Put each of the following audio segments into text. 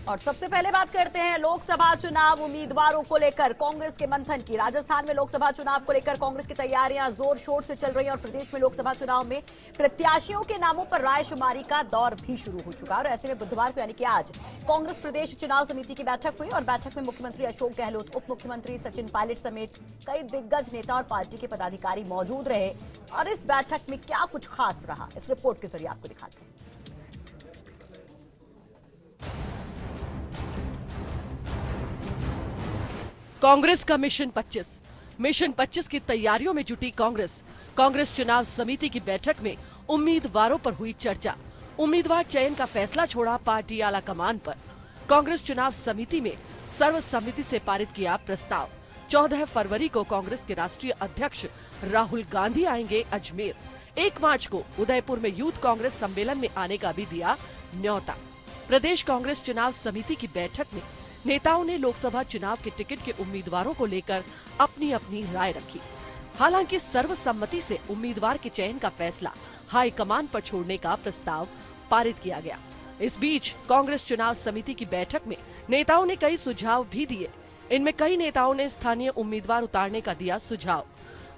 और सबसे पहले बात करते हैं लोकसभा चुनाव उम्मीदवारों को लेकर कांग्रेस के मंथन की। राजस्थान में लोकसभा चुनाव को लेकर कांग्रेस की तैयारियां जोर शोर से चल रही हैं और प्रदेश में लोकसभा चुनाव में प्रत्याशियों के नामों पर रायशुमारी का दौर भी शुरू हो चुका है। और ऐसे में बुधवार को यानी कि आज कांग्रेस प्रदेश चुनाव समिति की बैठक हुई और बैठक में मुख्यमंत्री अशोक गहलोत, उप मुख्यमंत्री सचिन पायलट समेत कई दिग्गज नेता और पार्टी के पदाधिकारी मौजूद रहे। और इस बैठक में क्या कुछ खास रहा, इस रिपोर्ट के जरिए आपको दिखाते हैं। कांग्रेस का मिशन 25 की तैयारियों में जुटी कांग्रेस चुनाव समिति की बैठक में उम्मीदवारों पर हुई चर्चा। उम्मीदवार चयन का फैसला छोड़ा पार्टी आला कमान पर। कांग्रेस चुनाव समिति में सर्वसम्मति से पारित किया प्रस्ताव। 14 फरवरी को कांग्रेस के राष्ट्रीय अध्यक्ष राहुल गांधी आएंगे अजमेर। 1 मार्च को उदयपुर में यूथ कांग्रेस सम्मेलन में आने का भी दिया न्योता। प्रदेश कांग्रेस चुनाव समिति की बैठक में नेताओं ने लोकसभा चुनाव के टिकट के उम्मीदवारों को लेकर अपनी अपनी राय रखी। हालांकि सर्वसम्मति से उम्मीदवार के चयन का फैसला हाईकमान पर छोड़ने का प्रस्ताव पारित किया गया। इस बीच कांग्रेस चुनाव समिति की बैठक में नेताओं ने कई सुझाव भी दिए। इनमें कई नेताओं ने स्थानीय उम्मीदवार उतारने का दिया सुझाव।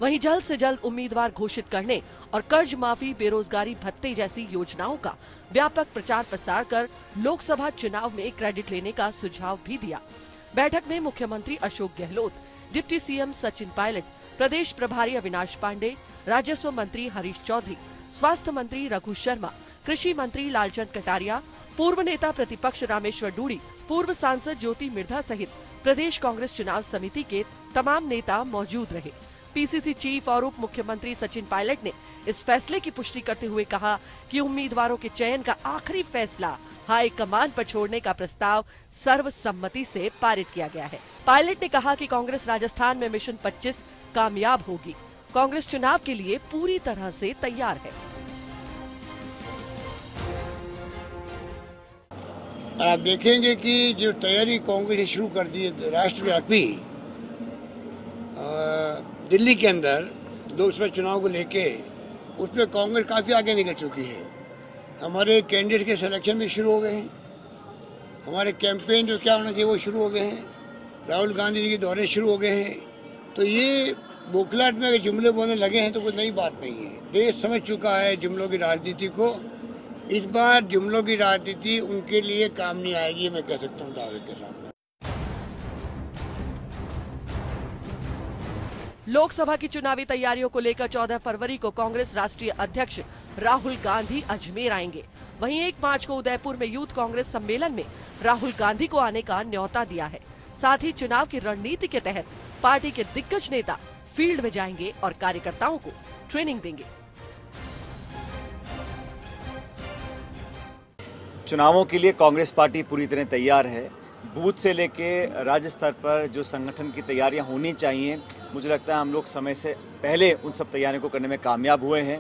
वहीं जल्द से जल्द उम्मीदवार घोषित करने और कर्ज माफी, बेरोजगारी भत्ते जैसी योजनाओं का व्यापक प्रचार प्रसार कर लोकसभा चुनाव में क्रेडिट लेने का सुझाव भी दिया। बैठक में मुख्यमंत्री अशोक गहलोत, डिप्टी सीएम सचिन पायलट, प्रदेश प्रभारी अविनाश पांडे, राजस्व मंत्री हरीश चौधरी, स्वास्थ्य मंत्री रघु शर्मा, कृषि मंत्री लालचंद कटारिया, पूर्व नेता प्रतिपक्ष रामेश्वर डूडी, पूर्व सांसद ज्योति मिर्धा सहित प्रदेश कांग्रेस चुनाव समिति के तमाम नेता मौजूद रहे। पीसीसी चीफ और उप मुख्यमंत्री सचिन पायलट ने इस फैसले की पुष्टि करते हुए कहा कि उम्मीदवारों के चयन का आखिरी फैसला हाईकमान पर छोड़ने का प्रस्ताव सर्वसम्मति से पारित किया गया है। पायलट ने कहा कि कांग्रेस राजस्थान में मिशन 25 कामयाब होगी। कांग्रेस चुनाव के लिए पूरी तरह से तैयार है। आप देखेंगे कि जो तैयारी कांग्रेस ने शुरू कर दी है राष्ट्रव्यापी, दिल्ली के अंदर लोकसभा चुनाव को लेके उसमें कांग्रेस काफ़ी आगे निकल चुकी है। हमारे कैंडिडेट के सिलेक्शन भी शुरू हो गए हैं। हमारे कैंपेन जो क्या होना चाहिए वो शुरू हो गए हैं। राहुल गांधी जी के दौरे शुरू हो गए हैं। तो ये बोखलाहट में अगर जुमले बोलने लगे हैं तो कोई नई बात नहीं है। देश समझ चुका है जुमलों की राजनीति को। इस बार जुमलों की राजनीति उनके लिए काम नहीं आएगी, मैं कह सकता हूँ दावे के साथ। लोकसभा की चुनावी तैयारियों को लेकर 14 फरवरी को कांग्रेस राष्ट्रीय अध्यक्ष राहुल गांधी अजमेर आएंगे। वहीं 1 मार्च को उदयपुर में यूथ कांग्रेस सम्मेलन में राहुल गांधी को आने का न्योता दिया है। साथ ही चुनाव की रणनीति के तहत पार्टी के दिग्गज नेता फील्ड में जाएंगे और कार्यकर्ताओं को ट्रेनिंग देंगे। चुनावों के लिए कांग्रेस पार्टी पूरी तरह तैयार है। बूथ से लेके राज्य स्तर पर जो संगठन की तैयारियां होनी चाहिए, मुझे लगता है हम लोग समय से पहले उन सब तैयारियों को करने में कामयाब हुए हैं।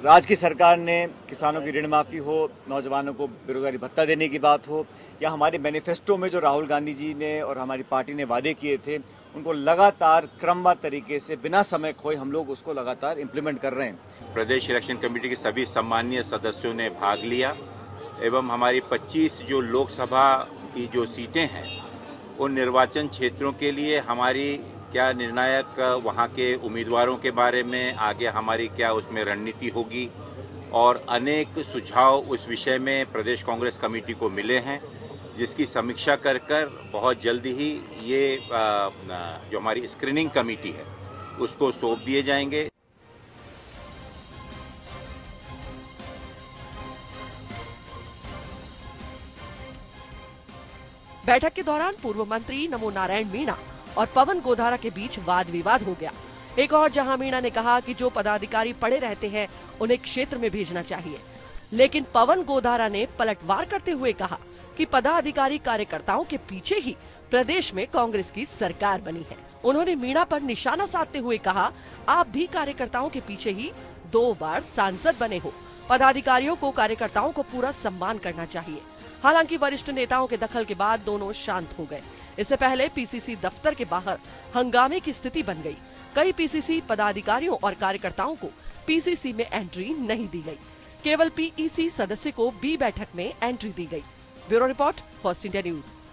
राज्य की सरकार ने किसानों की ऋण माफ़ी हो, नौजवानों को बेरोजगारी भत्ता देने की बात हो, या हमारे मैनिफेस्टो में जो राहुल गांधी जी ने और हमारी पार्टी ने वादे किए थे, उनको लगातार क्रमबद्ध तरीके से बिना समय खोए हम लोग उसको लगातार इम्प्लीमेंट कर रहे हैं। प्रदेश इलेक्शन कमेटी के सभी सम्मानीय सदस्यों ने भाग लिया एवं हमारी 25 जो लोकसभा की जो सीटें हैं उन निर्वाचन क्षेत्रों के लिए हमारी क्या निर्णायक वहाँ के उम्मीदवारों के बारे में आगे हमारी क्या उसमें रणनीति होगी और अनेक सुझाव उस विषय में प्रदेश कांग्रेस कमेटी को मिले हैं, जिसकी समीक्षा कर बहुत जल्दी ही ये जो हमारी स्क्रीनिंग कमेटी है उसको सौंप दिए जाएंगे। बैठक के दौरान पूर्व मंत्री नमो नारायण मीणा और पवन गोधारा के बीच वाद विवाद हो गया। एक और जहां मीणा ने कहा कि जो पदाधिकारी पड़े रहते हैं उन्हें क्षेत्र में भेजना चाहिए, लेकिन पवन गोधारा ने पलटवार करते हुए कहा कि पदाधिकारी कार्यकर्ताओं के पीछे ही प्रदेश में कांग्रेस की सरकार बनी है। उन्होंने मीणा पर निशाना साधते हुए कहा, आप भी कार्यकर्ताओं के पीछे ही 2 बार सांसद बने हो। पदाधिकारियों को कार्यकर्ताओं को पूरा सम्मान करना चाहिए। हालांकि वरिष्ठ नेताओं के दखल के बाद दोनों शांत हो गए। इससे पहले पीसीसी दफ्तर के बाहर हंगामे की स्थिति बन गई। कई पीसीसी पदाधिकारियों और कार्यकर्ताओं को पीसीसी में एंट्री नहीं दी गई। केवल पीईसी सदस्य को बी बैठक में एंट्री दी गई। Bureau report, first India news.